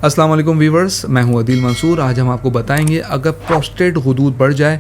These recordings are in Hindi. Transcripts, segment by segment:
अस्सलाम वालेकुम व्यूवर्स, मैं हूं अदील मंसूर। आज हम आपको बताएंगे अगर प्रोस्टेट गुदूद बढ़ जाए,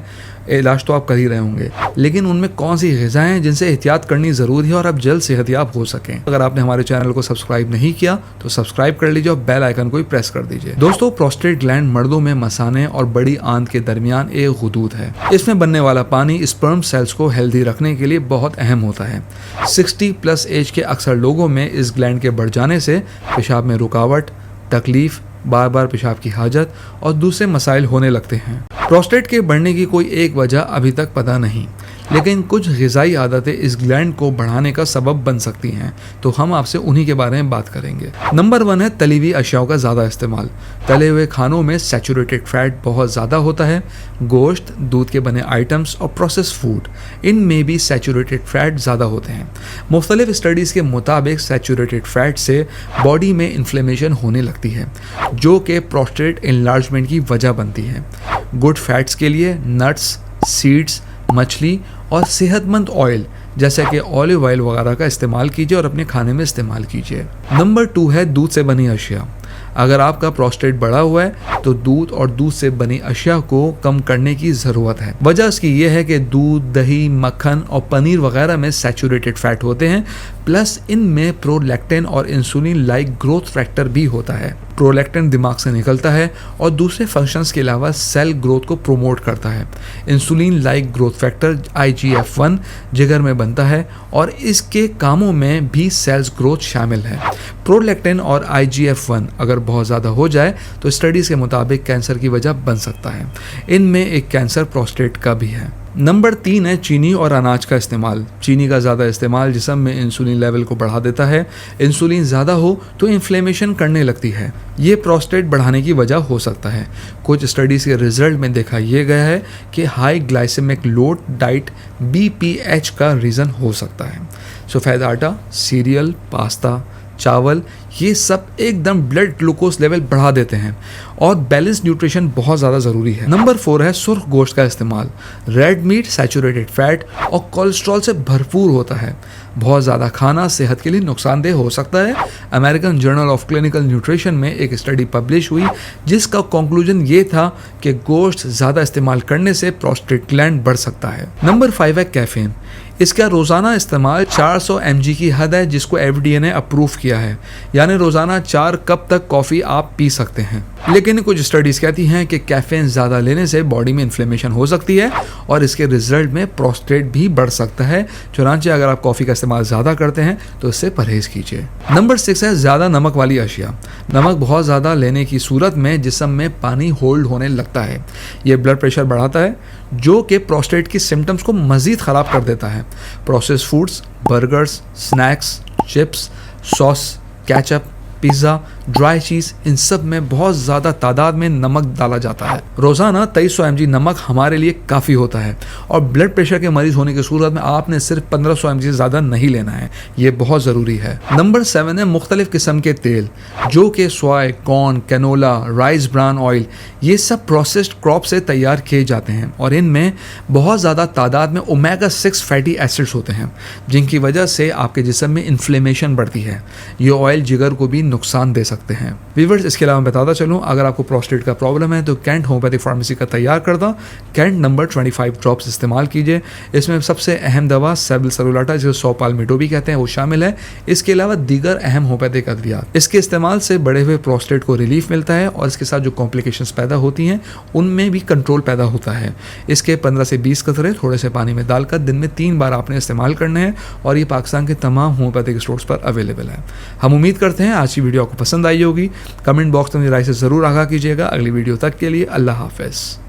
इलाज तो आप कर ही रहे होंगे, लेकिन उनमें कौन सी ग़िज़ाएं हैं जिनसे एहतियात करनी ज़रूरी है और आप जल्द सेहतयाब हो सकें। अगर आपने हमारे चैनल को सब्सक्राइब नहीं किया तो सब्सक्राइब कर लीजिए और बेल आइकन को भी प्रेस कर दीजिए। दोस्तों, प्रोस्टेट ग्लैंड मर्दों में मसाने और बड़ी आंत के दरमियान एक गुदूद है। इसमें बनने वाला पानी स्पर्म सेल्स को हेल्दी रखने के लिए बहुत अहम होता है। 60+ एज के अक्सर लोगों में इस ग्लैंड के बढ़ जाने से पेशाब में रुकावट, तकलीफ, बार बार पेशाब की हाजत और दूसरे मसाइल होने लगते हैं। प्रोस्टेट के बढ़ने की कोई एक वजह अभी तक पता नहीं, लेकिन कुछ ग़िज़ाई आदतें इस ग्लैंड को बढ़ाने का सबब बन सकती हैं, तो हम आपसे उन्हीं के बारे में बात करेंगे। नंबर 1 है तली हुई अशियाओं का ज़्यादा इस्तेमाल। तले हुए खानों में सैचुरेटेड फैट बहुत ज़्यादा होता है। गोश्त, दूध के बने आइटम्स और प्रोसेस फूड, इनमें भी सैचुरेटेड फैट ज़्यादा होते हैं। मुख्तलिफ स्टडीज़ के मुताबिक सैचुरेटेड फैट से बॉडी में इन्फ्लेमेशन होने लगती है, जो कि प्रोस्टेट इनलार्जमेंट की वजह बनती है। गुड फैट्स के लिए नट्स, सीड्स, मछली और सेहतमंद ऑयल जैसे कि ऑलिव ऑयल वगैरह का इस्तेमाल कीजिए और अपने खाने में इस्तेमाल कीजिए। नंबर 2 है दूध से बनी अशिया। अगर आपका प्रोस्टेट बढ़ा हुआ है तो दूध और दूध से बनी अशिया को कम करने की ज़रूरत है। वजह इसकी ये है कि दूध, दही, मक्खन और पनीर वगैरह में सैचुरेटेड फैट होते हैं, प्लस इनमें प्रोलैक्टिन और इंसुलिन लाइक ग्रोथ फैक्टर भी होता है। प्रोलैक्टिन दिमाग से निकलता है और दूसरे फंक्शंस के अलावा सेल ग्रोथ को प्रोमोट करता है। Insulin like growth factor IGF-1 जिगर में बनता है और इसके कामों में भी सेल्स ग्रोथ शामिल है। प्रोलैक्टिन और IGF-1 अगर बहुत ज़्यादा हो जाए तो स्टडीज़ के मुताबिक कैंसर की वजह बन सकता है। इनमें एक कैंसर प्रोस्टेट का भी है। नंबर 3 है चीनी और अनाज का इस्तेमाल। चीनी का ज़्यादा इस्तेमाल जिस्म में इंसुलिन लेवल को बढ़ा देता है। इंसुलिन ज़्यादा हो तो इन्फ्लेमेशन करने लगती है। ये प्रोस्टेट बढ़ाने की वजह हो सकता है। कुछ स्टडीज़ के रिजल्ट में देखा यह गया है कि high glycemic load diet BPH का रीज़न हो सकता है। सफ़ेद आटा, सीरियल, पास्ता, चावल, ये सब एकदम ब्लड ग्लूकोज लेवल बढ़ा देते हैं और बैलेंस न्यूट्रिशन बहुत ज़्यादा ज़रूरी है। नंबर 4 है सुर्ख गोश्त का इस्तेमाल। रेड मीट सैचुरेटेड फैट और कोलेस्ट्रॉल से भरपूर होता है। बहुत ज़्यादा खाना सेहत के लिए नुकसानदेह हो सकता है। American journal of clinical nutrition में एक स्टडी पब्लिश हुई जिसका कंक्लूजन ये था कि गोश्त ज़्यादा इस्तेमाल करने से प्रोस्टेट ग्लैंड बढ़ सकता है। नंबर 5 है कैफीन। इसका रोज़ाना इस्तेमाल 400 mg की हद है जिसको FDA ने अप्रूव किया है, यानी रोज़ाना 4 कप तक कॉफ़ी आप पी सकते हैं। लेकिन कुछ स्टडीज़ कहती हैं कि कैफीन ज़्यादा लेने से बॉडी में इन्फ्लेमेशन हो सकती है और इसके रिजल्ट में प्रोस्टेट भी बढ़ सकता है। चुनांचे अगर आप कॉफ़ी का इस्तेमाल ज़्यादा करते हैं तो इससे परहेज़ कीजिए। नंबर 6 है ज़्यादा नमक वाली अशिया। नमक बहुत ज़्यादा लेने की सूरत में जिस्म में पानी होल्ड होने लगता है। ये ब्लड प्रेशर बढ़ाता है, जो कि प्रोस्टेट की सिम्टम्स को मज़ीद ख़राब कर देता है। Process foods, burgers, snacks, chips, sauce, ketchup, pizza, dry cheese, इन सब में बहुत ज़्यादा तादाद में नमक डाला जाता है। रोज़ाना 2300 mg नमक हमारे लिए काफ़ी होता है और ब्लड प्रेशर के मरीज़ होने की सूरत में आपने सिर्फ 1500 mg से ज़्यादा नहीं लेना है। ये बहुत ज़रूरी है। नंबर 7 है मुख्तलिफ़ किस्म के तेल, जो कि soya, corn, canola, rice bran oil, ये सब प्रोसेस्ड क्रॉप से तैयार किए जाते हैं और इनमें बहुत ज़्यादा तादाद में ओमेगा 6 फैटी एसिड्स होते हैं, जिनकी वजह से आपके जिस्म में इन्फ्लेमेशन बढ़ती है। ये ऑयल जिगर को भी नुकसान दे सकते हैं। व्यूअर्स, इसके अलावा बताता चलूँ, अगर आपको प्रोस्टेट का प्रॉब्लम है तो कैंट होम्योपैथिक फार्मेसी का तैयार करता कैंट नंबर 25 ड्रॉप्स इस्तेमाल कीजिए। इसमें सबसे अहम दवा सेबल सरुलाटा, जिसे 100 पाल्मिटो भी कहते हैं, वो शामिल है। इसके अलावा दीगर अहम होम्योपैथिक अद्वियात। इसके इस्तेमाल से बढ़े हुए प्रोस्टेट को रिलीफ मिलता है और इसके साथ जो कॉम्प्लिकेशंस पैदा होती हैं उनमें भी कंट्रोल पैदा होता है। इसके 15 से 20 कतरे थोड़े से पानी में डालकर दिन में 3 बार आपने इस्तेमाल करने हैं और ये पाकिस्तान के तमाम होम्योपैथिक स्टोर्स पर अवेलेबल है। हम उम्मीद करते हैं आज की वीडियो आपको पसंद आई होगी। कमेंट बॉक्स में राय से ज़रूर आगाह कीजिएगा। अगली वीडियो तक के लिए अल्लाह हाफ़िज़।